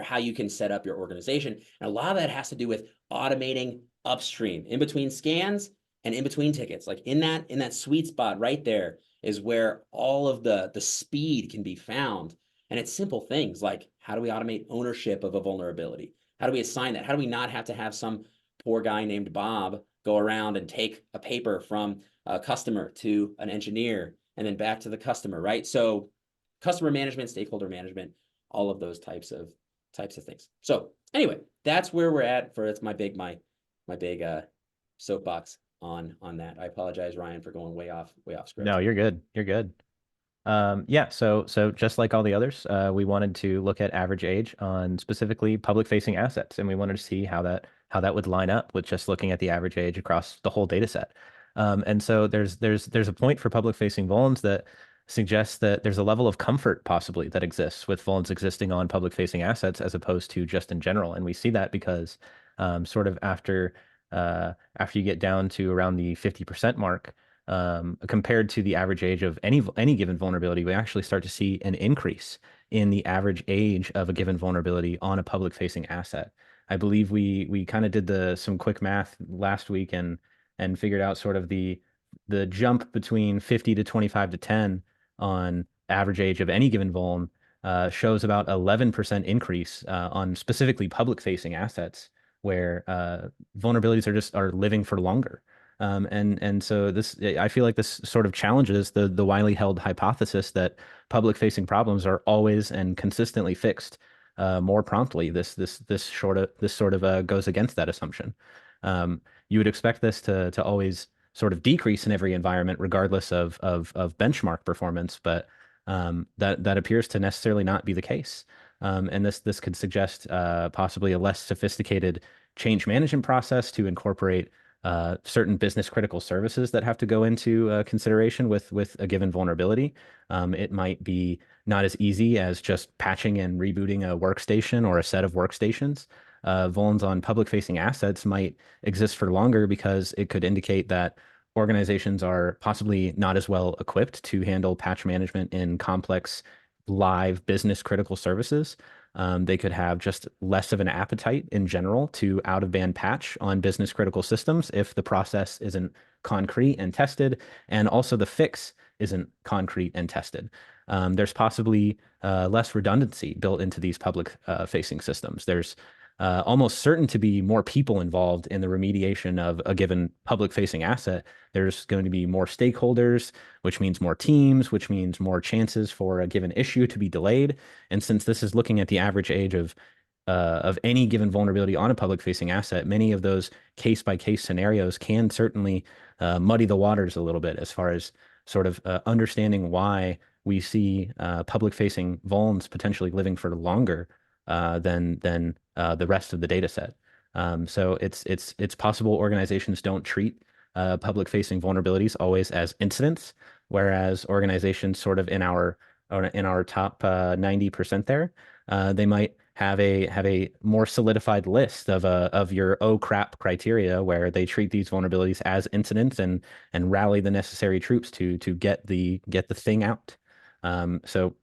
how you can set up your organization. And a lot of that has to do with automating upstream, in between scans and in between tickets. Like in that sweet spot right there is where all of the speed can be found. And it's simple things like, how do we automate ownership of a vulnerability? How do we assign that? How do we not have to have some poor guy named Bob go around and take a paper from a customer to an engineer and then back to the customer, right? So customer management, stakeholder management, all of those types of things. So anyway, that's where we're at for my big soapbox on that. I apologize, Ryan, for going way off script. No, you're good. You're good. Yeah, so just like all the others, we wanted to look at average age on specifically public-facing assets, and we wanted to see how that would line up with just looking at the average age across the whole data set. And so there's a point for public-facing vulns that suggests that there's a level of comfort possibly that exists with vulns existing on public-facing assets as opposed to just in general. And we see that because sort of after you get down to around the 50% mark, compared to the average age of any given vulnerability, we actually start to see an increase in the average age of a given vulnerability on a public-facing asset. I believe we kind of did some quick math last week and figured out sort of the jump between 50 to 25 to 10 on average age of any given vuln shows about 11% increase on specifically public-facing assets where vulnerabilities are living for longer. And so I feel like this sort of challenges the widely held hypothesis that public-facing problems are always and consistently fixed more promptly. This sort of goes against that assumption. You would expect this to always sort of decrease in every environment, regardless of benchmark performance, but that appears to necessarily not be the case. And this could suggest possibly a less sophisticated change management process to incorporate certain business critical services that have to go into consideration with a given vulnerability. It might be not as easy as just patching and rebooting a workstation or a set of workstations. Vulns on public-facing assets might exist for longer because it could indicate that organizations are possibly not as well equipped to handle patch management in complex live business critical services. They could have just less of an appetite in general to out-of-band patch on business critical systems if the process isn't concrete and tested, and also the fix isn't concrete and tested. There's possibly less redundancy built into these public-facing systems. There's almost certain to be more people involved in the remediation of a given public-facing asset. There's going to be more stakeholders, which means more teams, which means more chances for a given issue to be delayed. And since this is looking at the average age of any given vulnerability on a public-facing asset, many of those case-by-case scenarios can certainly muddy the waters a little bit as far as sort of understanding why we see public-facing vulns potentially living for longer than the rest of the data set. So it's possible organizations don't treat public-facing vulnerabilities always as incidents, whereas organizations sort of in our top 90% there, they might have a more solidified list of your oh crap criteria where they treat these vulnerabilities as incidents and rally the necessary troops to get the thing out. So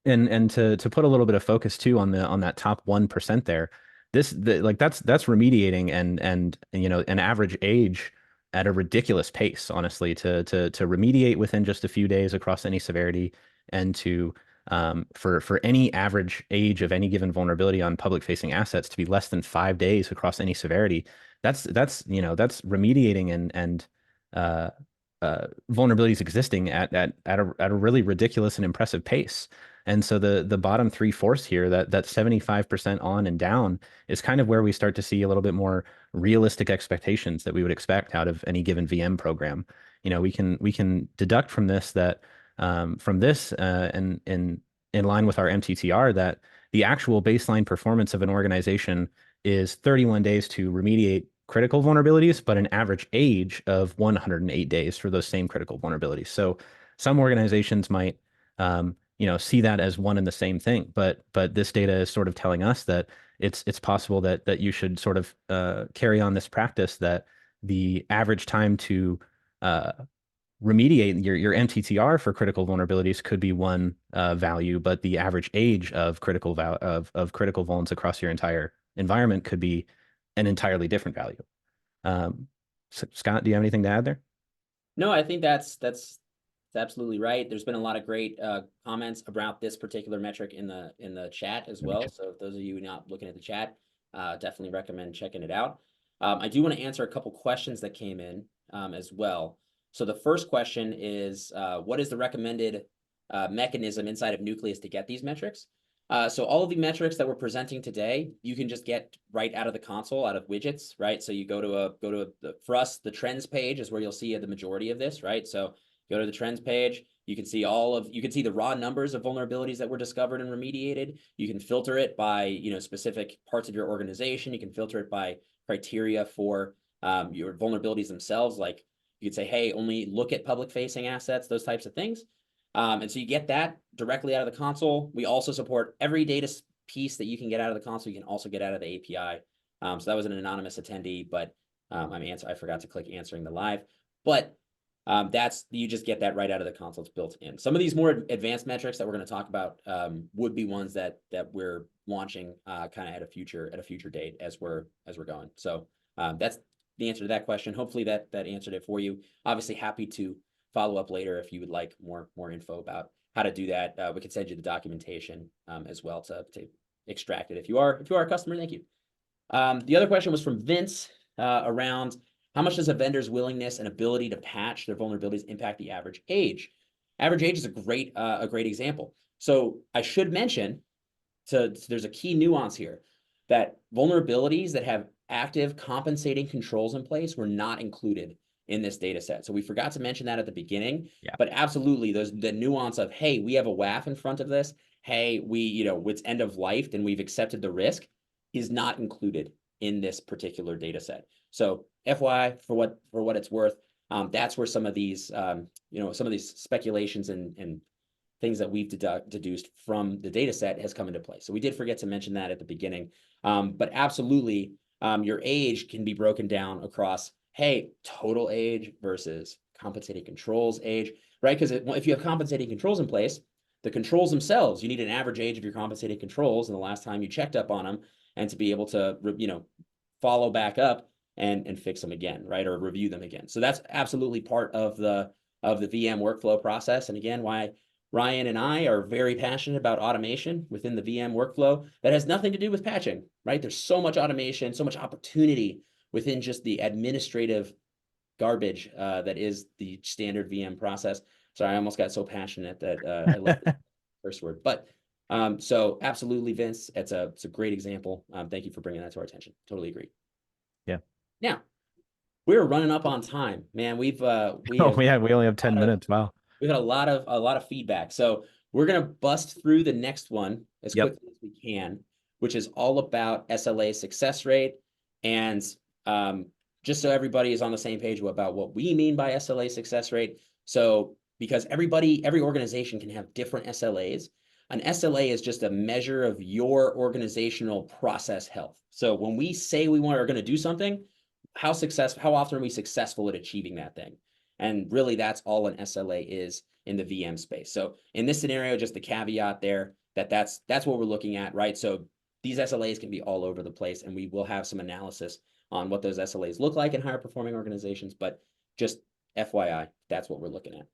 and to put a little bit of focus too on that top 1% there, like that's remediating and you know an average age at a ridiculous pace, honestly, to remediate within just a few days across any severity, and to for any average age of any given vulnerability on public facing assets to be less than 5 days across any severity. That's you know that's remediating and uh, vulnerabilities existing at a really ridiculous and impressive pace. And so the bottom three-fourths here, that 75% on and down, is kind of where we start to see a little bit more realistic expectations that we would expect out of any given VM program. You know, we can deduct from this that from this and in line with our MTTR that the actual baseline performance of an organization is 31 days to remediate critical vulnerabilities, but an average age of 108 days for those same critical vulnerabilities. So some organizations might you know, see that as one and the same thing. But this data is sort of telling us that it's possible that you should sort of carry on this practice that the average time to uh, remediate your MTTR for critical vulnerabilities could be one value, but the average age of of critical vulns across your entire environment could be an entirely different value. So Scott, do you have anything to add there? No, I think that's absolutely right. There's been a lot of great comments about this particular metric in the chat as well. So if those of you not looking at the chat, definitely recommend checking it out. I do want to answer a couple questions that came in as well. So the first question is, what is the recommended mechanism inside of Nucleus to get these metrics? So all of the metrics that we're presenting today, you can just get right out of the console, out of widgets, right? So you go to for us, the trends page is where you'll see the majority of this, right? So go to the trends page. You can see you can see the raw numbers of vulnerabilities that were discovered and remediated. You can filter it by, you know, specific parts of your organization. You can filter it by criteria for your vulnerabilities themselves. Like you could say, hey, only look at public facing assets, those types of things. And so you get that directly out of the console. We also support every data piece that you can get out of the console. You can also get out of the API. So that was an anonymous attendee, but I forgot to click answering the live. But you just get that right out of the console. It's built in. Some of these more advanced metrics that we're going to talk about would be ones that we're launching kind of at a future date as we're going. So that's the answer to that question. Hopefully that answered it for you. Obviously, happy to follow up later if you would like more info about how to do that. We can send you the documentation as well to extract it if you are a customer. Thank you. The other question was from Vince around how much does a vendor's willingness and ability to patch their vulnerabilities impact the average age? Average age is a great example. So I should mention, there's a key nuance here that vulnerabilities that have active compensating controls in place were not included in this data set. So we forgot to mention that at the beginning, Yeah. but absolutely there's the nuance of, hey, we have a WAF in front of this. Hey, it's end of life and we've accepted the risk is not included in this particular data set. So FYI, for what it's worth, that's where some of these, some of these speculations and things that we've deduced from the data set has come into play. So we did forget to mention that at the beginning, but absolutely, your age can be broken down across, hey, total age versus compensating controls age, right? Because if you have compensating controls in place, the controls themselves, you need an average age of your compensating controls and the last time you checked up on them, and to be able to, follow back up and fix them again, right? Or review them again. So that's absolutely part of the VM workflow process. And again, why Ryan and I are very passionate about automation within the VM workflow that has nothing to do with patching, right? There's so much automation, so much opportunity within just the administrative garbage that is the standard VM process. Sorry, I almost got so passionate that I left the first word. But so absolutely, Vince, it's a great example. Thank you for bringing that to our attention. Totally agree. Yeah. Now, we're running up on time, man. We Oh, have yeah, we only have a 10 lot of minutes. Wow. we got a lot of feedback. So we're gonna bust through the next one as Yep. quickly as we can, which is all about SLA success rate. And um, just so everybody is on the same page about what we mean by SLA success rate. So because every organization can have different SLAs. An SLA is just a measure of your organizational process health. So when we say are going to do something, how often are we successful at achieving that thing? And really, that's all an SLA is in the VM space. So in this scenario, just the caveat there that's what we're looking at, right? So these SLAs can be all over the place, and we will have some analysis on what those SLAs look like in higher performing organizations. But just FYI, that's what we're looking at.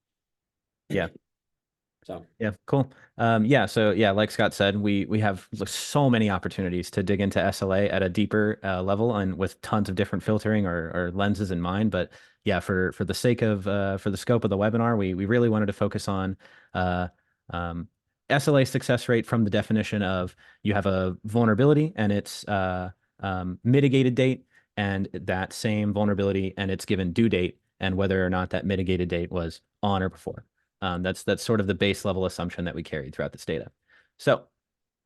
Yeah. So Yeah, cool. Yeah, so yeah, like Scott said, we have so many opportunities to dig into SLA at a deeper level and with tons of different filtering or lenses in mind. But yeah, for the sake of for the scope of the webinar, we really wanted to focus on uh, um, SLA success rate from the definition of you have a vulnerability and its mitigated date, and that same vulnerability and its given due date, and whether or not that mitigated date was on or before. That's sort of the base level assumption that we carried throughout this data. So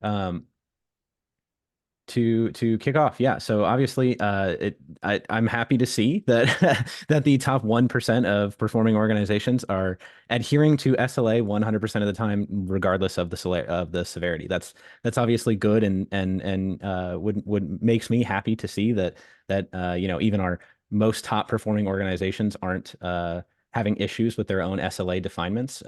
um, to kick off, yeah. So obviously, I'm happy to see that that the top 1% of performing organizations are adhering to SLA 100% of the time, regardless of the severity. That's obviously good and would makes me happy to see that even our most top performing organizations aren't having issues with their own SLA definements.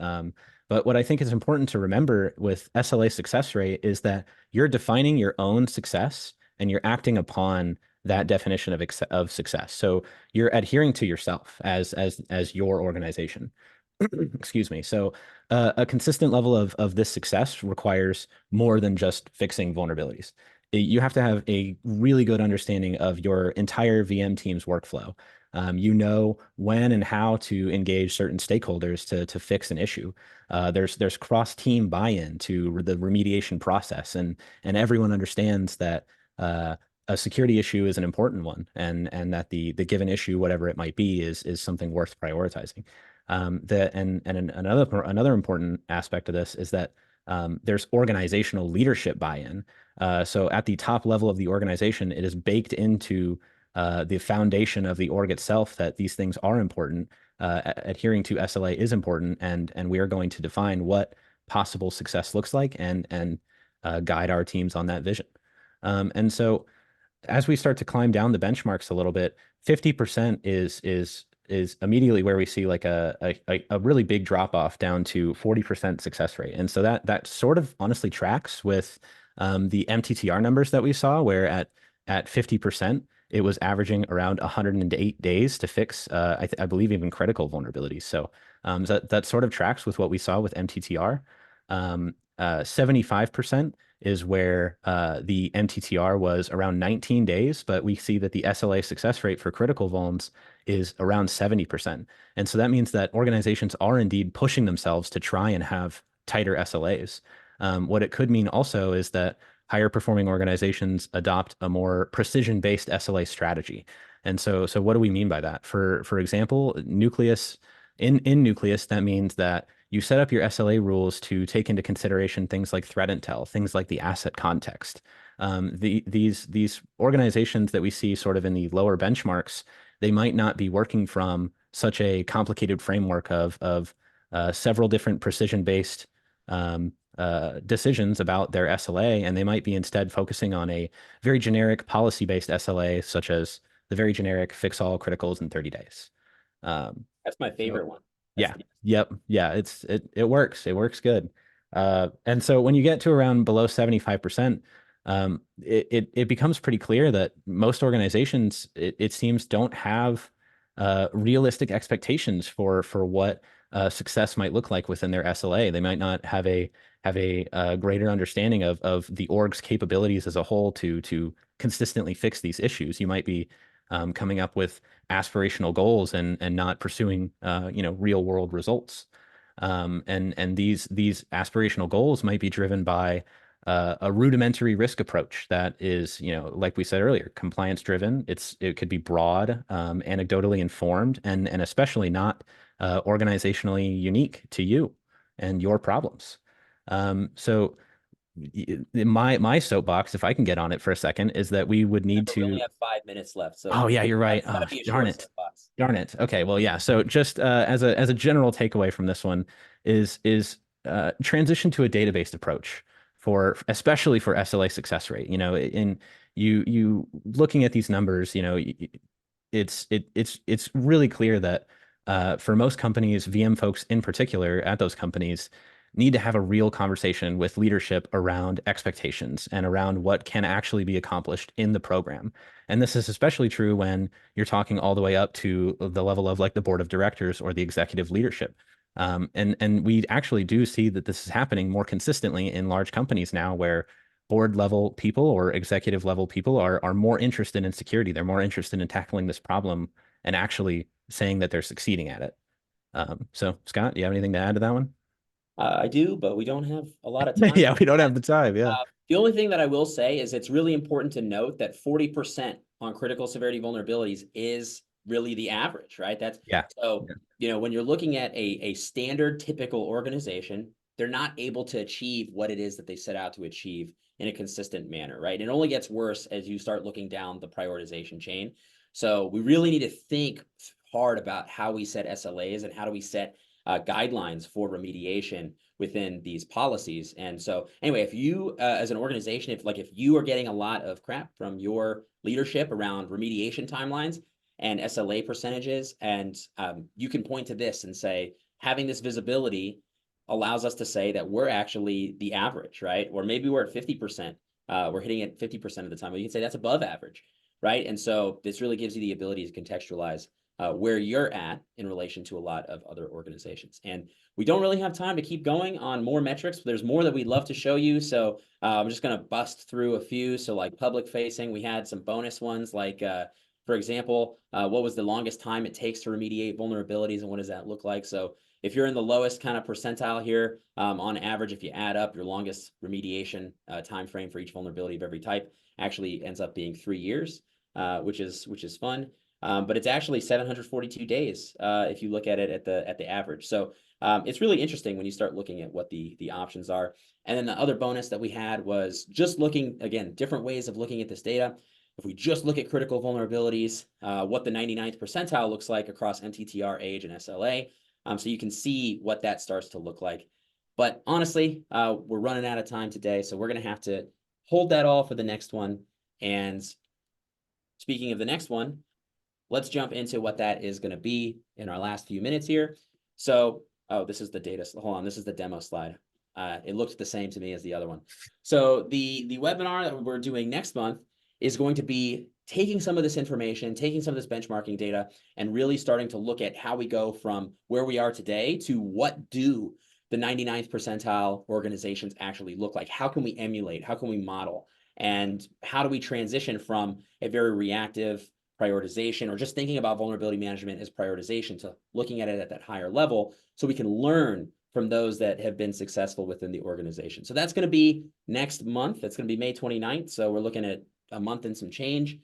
But what I think is important to remember with SLA success rate is that you're defining your own success and you're acting upon that definition of success. So you're adhering to yourself as your organization. Excuse me. So a consistent level of this success requires more than just fixing vulnerabilities. You have to have a really good understanding of your entire VM team's workflow. You know when and how to engage certain stakeholders to fix an issue. There's cross-team buy-in to the remediation process, and everyone understands that a security issue is an important one, and that the given issue, whatever it might be, is something worth prioritizing. Another important aspect of this is that there's organizational leadership buy-in. So at the top level of the organization, it is baked into the foundation of the org itself that these things are important. Adhering to SLA is important, and we are going to define what possible success looks like and guide our teams on that vision. And so as we start to climb down the benchmarks a little bit, 50% is immediately where we see like a really big drop off down to 40% success rate. And so that sort of honestly tracks with the MTTR numbers that we saw, where at 50%, it was averaging around 108 days to fix, I believe, even critical vulnerabilities. So that sort of tracks with what we saw with MTTR. 75% is where the MTTR was around 19 days, but we see that the SLA success rate for critical vulns is around 70%. And so that means that organizations are indeed pushing themselves to try and have tighter SLAs. What it could mean also is that higher performing organizations adopt a more precision-based SLA strategy. And so what do we mean by that? For example, Nucleus, in Nucleus, that means that you set up your SLA rules to take into consideration things like threat intel, things like the asset context. These organizations that we see sort of in the lower benchmarks, they might not be working from such a complicated framework of several different precision-based decisions about their SLA, and they might be instead focusing on a very generic policy-based SLA, such as the very generic fix all criticals in 30 days. that's my So favorite one. yeah, yep, yeah, it works. It works good. And so when you get to around below 75%, it becomes pretty clear that most organizations, it seems, don't have realistic expectations for what success might look like within their SLA. They might not have a greater understanding of the org's capabilities as a whole to consistently fix these issues. You might be coming up with aspirational goals and not pursuing real world results. And these aspirational goals might be driven by a rudimentary risk approach that is, like we said earlier, compliance driven. It could be broad, anecdotally informed, and especially not organizationally unique to you and your problems. So my soapbox, if I can get on it for a second, is that we would need Remember, we only to. have 5 minutes left, so Oh yeah, you're right. it's got Oh, to be a darn short it. soapbox. Darn it. Okay, well, yeah. So just as a general takeaway from this one is transition to a database approach for especially for SLA success rate. In you looking at these numbers, it's really clear that for most companies, VM folks in particular at those companies need to have a real conversation with leadership around expectations and around what can actually be accomplished in the program. And this is especially true when you're talking all the way up to the level of like the board of directors or the executive leadership. And we actually do see that this is happening more consistently in large companies now where board level people or executive level people are more interested in security. They're more interested in tackling this problem and actually saying that they're succeeding at it. So Scott, do you have anything to add to that one? I do, but we don't have a lot of time. Yeah, we don't have the time. Yeah. The only thing that I will say is it's really important to note that 40% on critical severity vulnerabilities is really the average, right? That's Yeah. so, when you're looking at a standard typical organization, they're not able to achieve what it is that they set out to achieve in a consistent manner, right? It only gets worse as you start looking down the prioritization chain. So we really need to think hard about how we set SLAs and how do we set guidelines for remediation within these policies. And so anyway, if you as an organization, if you are getting a lot of crap from your leadership around remediation timelines and SLA percentages, and you can point to this and say, having this visibility allows us to say that we're actually the average, right? Or maybe we're at 50%. We're hitting it 50% of the time, but you can say that's above average, right? And so this really gives you the ability to contextualize where you're at in relation to a lot of other organizations. And we don't really have time to keep going on more metrics. There's more that we'd love to show you. So I'm just going to bust through a few. So like public facing, we had some bonus ones like, for example, what was the longest time it takes to remediate vulnerabilities and what does that look like? So if you're in the lowest kind of percentile here, on average, if you add up your longest remediation time frame for each vulnerability of every type, actually ends up being 3 years, which is fun. But it's actually 742 days if you look at it at the average. So it's really interesting when you start looking at what the options are. And then the other bonus that we had was just looking, again, different ways of looking at this data. If we just look at critical vulnerabilities, what the 99th percentile looks like across MTTR, age, and SLA. So you can see what that starts to look like. But honestly, we're running out of time today, so we're going to have to hold that all for the next one. And speaking of the next one, let's jump into what that is going to be in our last few minutes here. So, oh, this is the data. Hold on, this is the demo slide. It looked the same to me as the other one. So the webinar that we're doing next month is going to be taking some of this information, taking some of this benchmarking data, and really starting to look at how we go from where we are today to what do the 99th percentile organizations actually look like? How can we emulate? How can we model? And how do we transition from a very reactive prioritization or just thinking about vulnerability management as prioritization to looking at it at that higher level so we can learn from those that have been successful within the organization. So that's going to be next month. That's going to be May 29th. So we're looking at a month and some change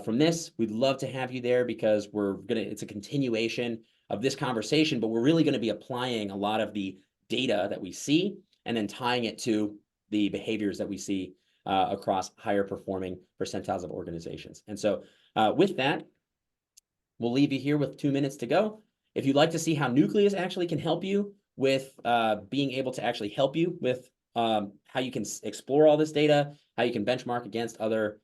from this. We'd love to have you there because it's a continuation of this conversation, but we're really going to be applying a lot of the data that we see and then tying it to the behaviors that we see across higher performing percentiles of organizations. And so with that, we'll leave you here with 2 minutes to go. If you'd like to see how Nucleus actually can help you with being able to actually help you with how you can explore all this data, how you can benchmark against other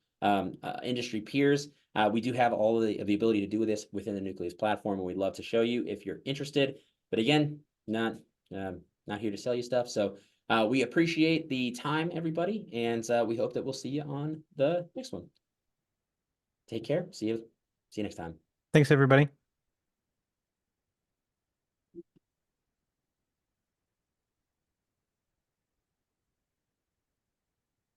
industry peers, we do have all of the ability to do this within the Nucleus platform, and we'd love to show you if you're interested. But again, not here to sell you stuff. So we appreciate the time, everybody, and we hope that we'll see you on the next one. Take care. See you next time. Thanks, everybody.